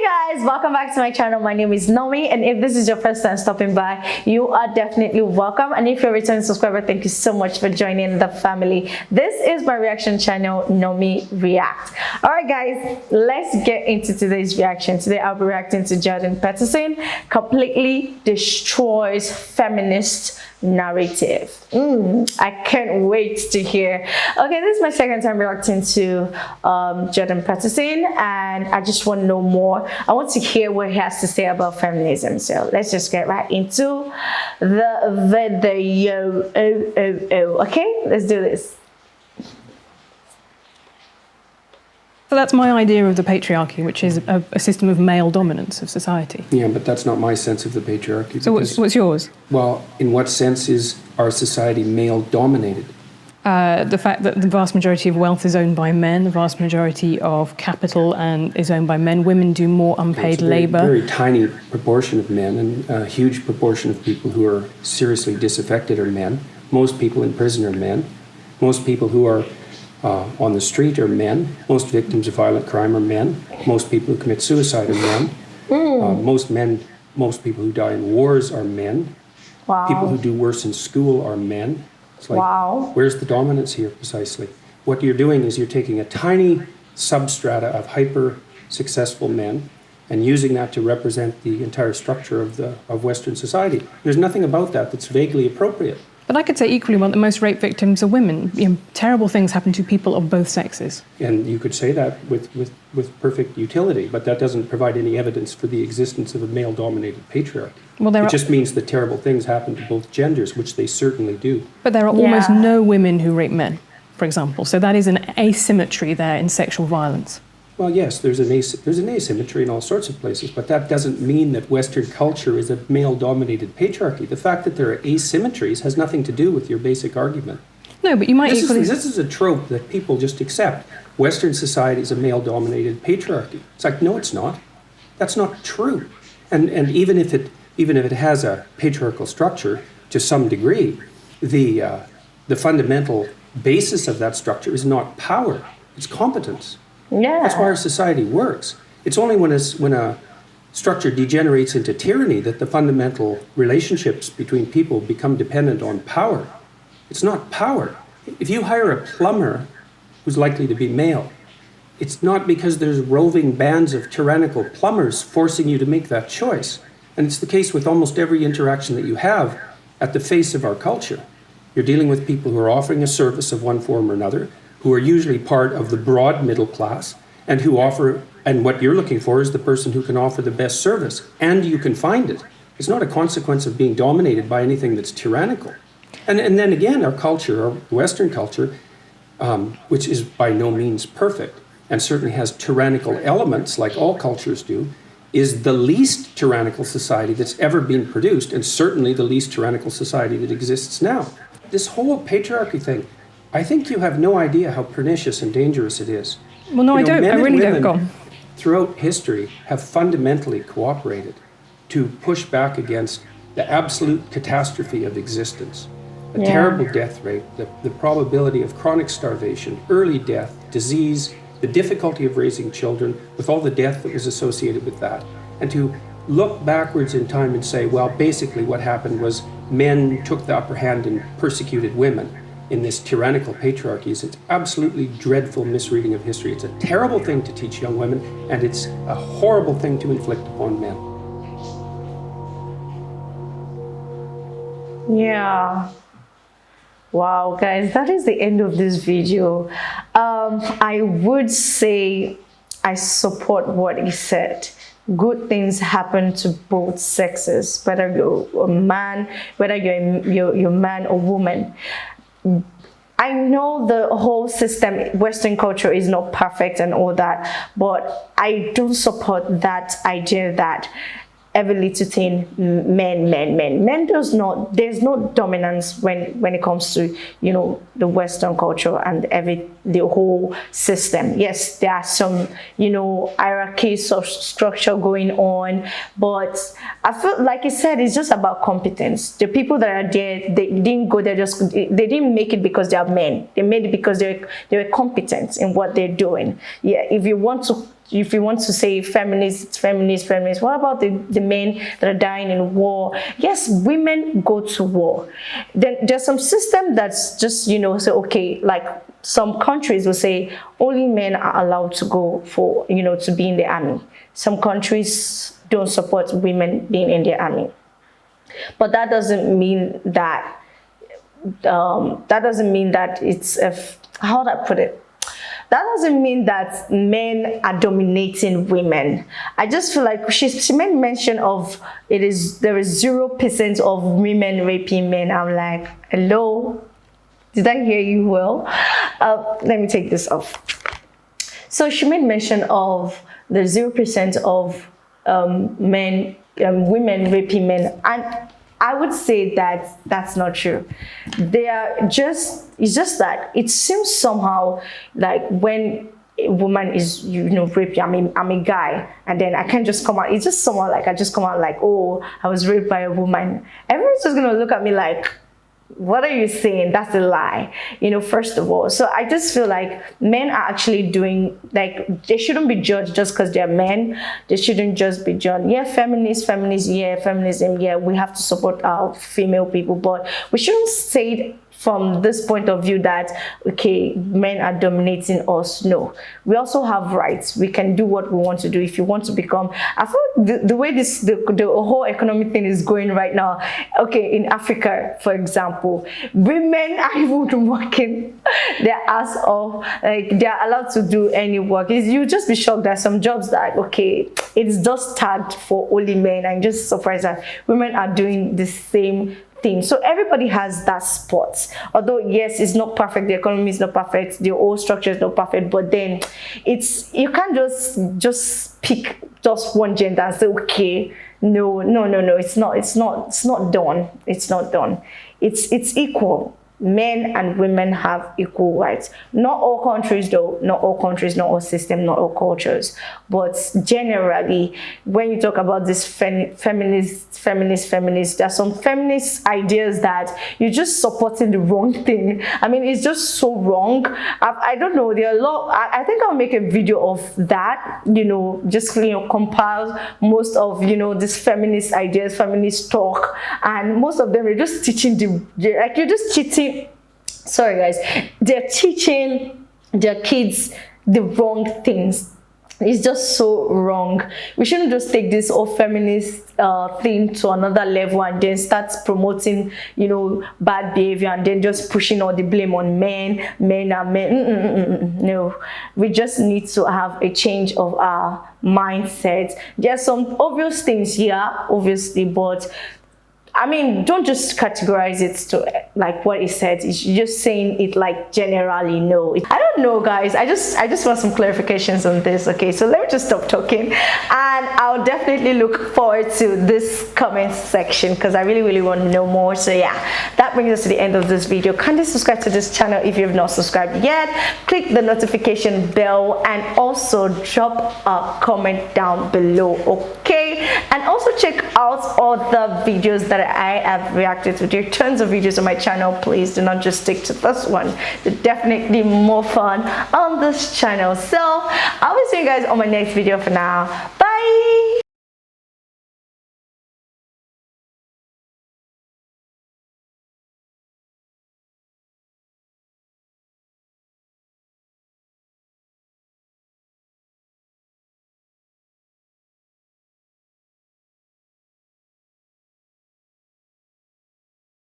Guys, welcome back to my channel. My name is Nomi, and if this is your first time stopping by, you are definitely welcome. And if you're a returning subscriber, thank you so much for joining the family. This is my reaction channel, Nomi React. All right guys, let's get into today's reaction. Today I'll be reacting to Jordan Peterson completely destroys feminist narrative. I can't wait to hear. Okay, this is my second time reacting to Jordan Peterson, and I just want to know more. I want to hear what he has to say about feminism. So let's just get right into the video. Okay, let's do this. So that's my idea of the patriarchy, which is a system of male dominance of society. Yeah, but that's not my sense of the patriarchy. So what's yours? Well, in what sense is our society male-dominated? The fact that the vast majority of wealth is owned by men, the vast majority of capital is owned by men. Women do more unpaid labour. Very tiny proportion of men, and a huge proportion of people who are seriously disaffected are men. Most people in prison are men. Most people who are on the street are men. Most victims of violent crime are men. Most people who commit suicide are men. Most people who die in wars are men. Wow. People who do worse in school are men. It's like, wow. Where's the dominance here precisely? What you're doing is you're taking a tiny substrata of hyper-successful men and using that to represent the entire structure of Western society. There's nothing about that that's vaguely appropriate. But I could say equally well that most rape victims are women. Terrible things happen to people of both sexes. And you could say that with perfect utility, but that doesn't provide any evidence for the existence of a male-dominated patriarchy. Well, it just means that terrible things happen to both genders, which they certainly do. But there are almost no women who rape men, for example. So that is an asymmetry there in sexual violence. Well, yes, there's an asymmetry in all sorts of places, but that doesn't mean that Western culture is a male-dominated patriarchy. The fact that there are asymmetries has nothing to do with your basic argument. No, but you might This is a trope that people just accept. Western society is a male-dominated patriarchy. It's like, no, it's not. That's not true. And even if it has a patriarchal structure to some degree, the fundamental basis of that structure is not power, it's competence. Yeah. That's why our society works. It's only when a structure degenerates into tyranny that the fundamental relationships between people become dependent on power. It's not power. If you hire a plumber who's likely to be male, it's not because there's roving bands of tyrannical plumbers forcing you to make that choice. And it's the case with almost every interaction that you have at the face of our culture. You're dealing with people who are offering a service of one form or another, who are usually part of the broad middle class, and what you're looking for is the person who can offer the best service, and you can find it. It's not a consequence of being dominated by anything that's tyrannical. And then again, our culture, our Western culture, which is by no means perfect, and certainly has tyrannical elements, like all cultures do, is the least tyrannical society that's ever been produced, and certainly the least tyrannical society that exists now. This whole patriarchy thing, I think you have no idea how pernicious and dangerous it is. Well, no, I don't. I really don't. Go on. Throughout history have fundamentally cooperated to push back against the absolute catastrophe of existence. A terrible death rate, the probability of chronic starvation, early death, disease, the difficulty of raising children, with all the death that was associated with that. And to look backwards in time and say, well, basically what happened was men took the upper hand and persecuted women in this tyrannical patriarchy is an absolutely dreadful misreading of history. It's a terrible thing to teach young women, and it's a horrible thing to inflict upon men. Yeah. Wow, guys, that is the end of this video. I would say I support what he said. Good things happen to both sexes, whether you're a man, whether you're man or woman. I know the whole system, Western culture is not perfect and all that, but I don't support that idea that every little thing, men there's no dominance when it comes to, you know, the Western culture and the whole system. Yes, there are some, you know, hierarchies of structure going on, but I feel like you said, it's just about competence. The people that are there, they didn't go there they didn't make it because they are men. They made it because they were competent in what they're doing. Yeah, if you want to if you want to say feminists, what about the men that are dying in war? Yes, women go to war. Then there's some system that's just, you know, say, okay, like some countries will say only men are allowed to go for, you know, to be in the army. Some countries don't support women being in the army. But that doesn't mean that it's how do I put it? That doesn't mean that men are dominating women. I just feel like she made mention of there is 0% of women raping men. I'm like, hello, did I hear you well? Let me take this off. So she made mention of the 0% of women raping men, and I would say that that's not true. It's just that it seems somehow like when a woman is, you know, raped, I'm a guy, and then I can't just come out. It's just somehow like I just come out like, oh, I was raped by a woman. Everyone's just gonna look at me like, what are you saying? That's a lie, you know, first of all. So I just feel like men are actually doing, like, they shouldn't be judged just because they're men. They shouldn't just be judged. Yeah, feminism, yeah, we have to support our female people, but we shouldn't say it from this point of view that, okay, men are dominating us. No, we also have rights. We can do what we want to do. If you want to become, I feel the way the whole economic thing is going right now, okay, in Africa, for example, women are even working their ass off, like they're allowed to do any work. You just be shocked that some jobs that, okay, it's just tagged for only men, and just surprised that women are doing the same thing. So everybody has that spot. Although yes, it's not perfect, the economy is not perfect, the whole structure is not perfect, but then you can't just pick just one gender and say, okay, no, it's not done. It's equal. Men and women have equal rights. Not all countries though, not all countries, not all systems, not all cultures. But generally, when you talk about this feminist, there's some feminist ideas that you're just supporting the wrong thing. I mean, it's just so wrong. I don't know, there are a lot. I think I'll make a video of that, you know, just, you know, compile most of, you know, this feminist ideas, feminist talk, and most of them are just teaching like you're just cheating. Sorry guys, they're teaching their kids the wrong things. It's just so wrong. We shouldn't just take this whole feminist thing to another level and then start promoting, you know, bad behavior and then just pushing all the blame on men are men. No, we just need to have a change of our mindset. There are some obvious things here, obviously, but I mean, don't just categorize it to like what he said. It's just saying it like generally. No, I don't know, guys. I just want some clarifications on this. Okay, so let me just stop talking, and I'll definitely look forward to this comment section because I really want to know more. So yeah, that brings us to the end of this video. Kindly subscribe to this channel if you have not subscribed yet. Click the notification bell and also drop a comment down below. Okay, and also check out all the videos that I have reacted to. There are tons of videos on my channel. Please do not just stick to this one. There's definitely more fun on this channel. So I'll be seeing you guys on my next video. For now, bye.